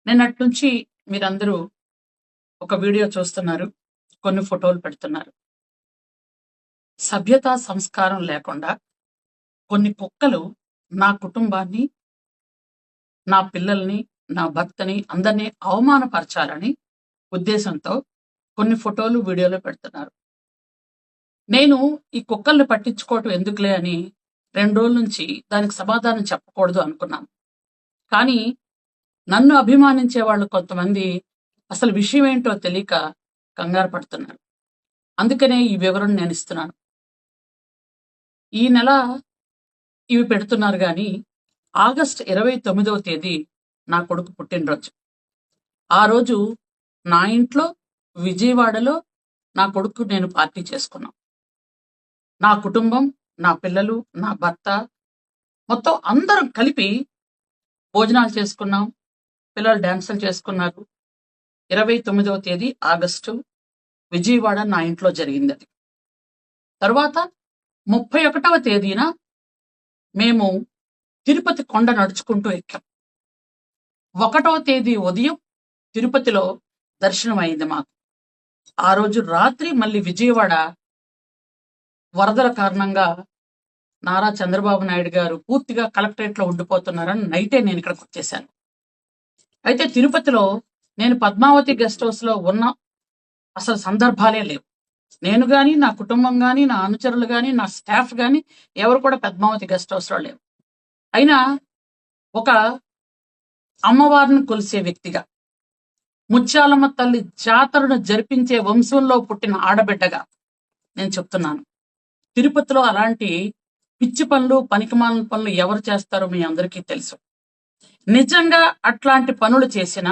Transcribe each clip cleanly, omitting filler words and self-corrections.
నిన్నటి నుంచి మీరందరూ ఒక వీడియో చూస్తున్నారు, కొన్ని ఫోటోలు పెడుతున్నారు. సభ్యత సంస్కారం లేకుండా కొన్ని కుక్కలు నా కుటుంబాన్ని, నా పిల్లల్ని, నా భర్తని అందరినీ అవమానపరచాలని ఉద్దేశంతో కొన్ని ఫోటోలు వీడియోలు పెడుతున్నారు. నేను ఈ కుక్కల్ని పట్టించుకోవటం ఎందుకులే అని 2 రోజుల నుంచి దానికి సమాధానం చెప్పకూడదు అనుకున్నాను. కానీ నన్ను అభిమానించే వాళ్ళు కొంతమంది అసలు విషయం ఏంటో తెలియక కంగారు పడుతున్నారు. అందుకనే ఈ వివరణ నేను ఇస్తున్నాను. ఈ నెల ఇవి పెడుతున్నారు కానీ ఆగస్టు 29వ తేదీ నా కొడుకు పుట్టినరోజు. ఆ రోజు నా ఇంట్లో విజయవాడలో నా కొడుకు నేను పార్టీ చేసుకున్నాం. నా కుటుంబం, నా పిల్లలు, నా భర్త మొత్తం అందరం కలిపి భోజనాలు చేసుకున్నాం. పిల్లలు డాన్సులు చేసుకున్నారు. 29వ తేదీ ఆగస్టు విజయవాడ నా ఇంట్లో జరిగింది. అది తర్వాత 31వ తేదీన మేము తిరుపతి కొండ నడుచుకుంటూ ఎక్కాం. 1వ తేదీ ఉదయం తిరుపతిలో దర్శనం అయింది మాకు. ఆ రోజు రాత్రి మళ్ళీ విజయవాడ వరదల కారణంగా నారా చంద్రబాబు నాయుడు గారు పూర్తిగా కలెక్టరేట్ లో ఉండిపోతున్నారని నైటే నేను ఇక్కడికి వచ్చేసాను. అయితే తిరుపతిలో నేను పద్మావతి గెస్ట్ హౌస్ లో ఉన్న అసలు సందర్భాలే లేవు. నేను గాని, నా కుటుంబం గాని, నా అనుచరులు గాని, నా స్టాఫ్ గాని ఎవరు కూడా పద్మావతి గెస్ట్ హౌస్ లో లేవు. అయినా ఒక అమ్మవారిని కొలిసే వ్యక్తిగా, ముత్యాలమ్మ తల్లి జాతరను జరిపించే వంశంలో పుట్టిన ఆడబిడ్డగా నేను చెప్తున్నాను, తిరుపతిలో అలాంటి పిచ్చి పనులు, పనికిమాలిన పనులు ఎవరు చేస్తారో మీ అందరికీ తెలుసు. నిజంగా అట్లాంటి పనులు చేసినా,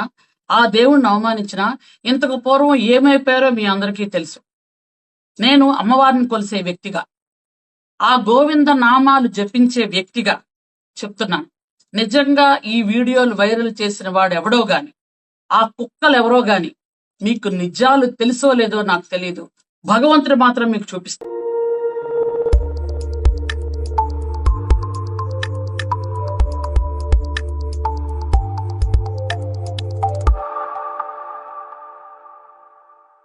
ఆ దేవుణ్ణి అవమానించినా ఇంతకు పూర్వం ఏమైపోయారో మీ అందరికీ తెలుసు. నేను అమ్మవారిని కొలిసే వ్యక్తిగా, ఆ గోవింద నామాలు జపించే వ్యక్తిగా చెప్తున్నాను. నిజంగా ఈ వీడియోలు వైరల్ చేసిన వాడు ఎవడో గాని, ఆ కుక్కలు ఎవరో గాని మీకు నిజాలు తెలుసో లేదో నాకు తెలియదు. భగవంతుడు మాత్రం మీకు చూపిస్తాను.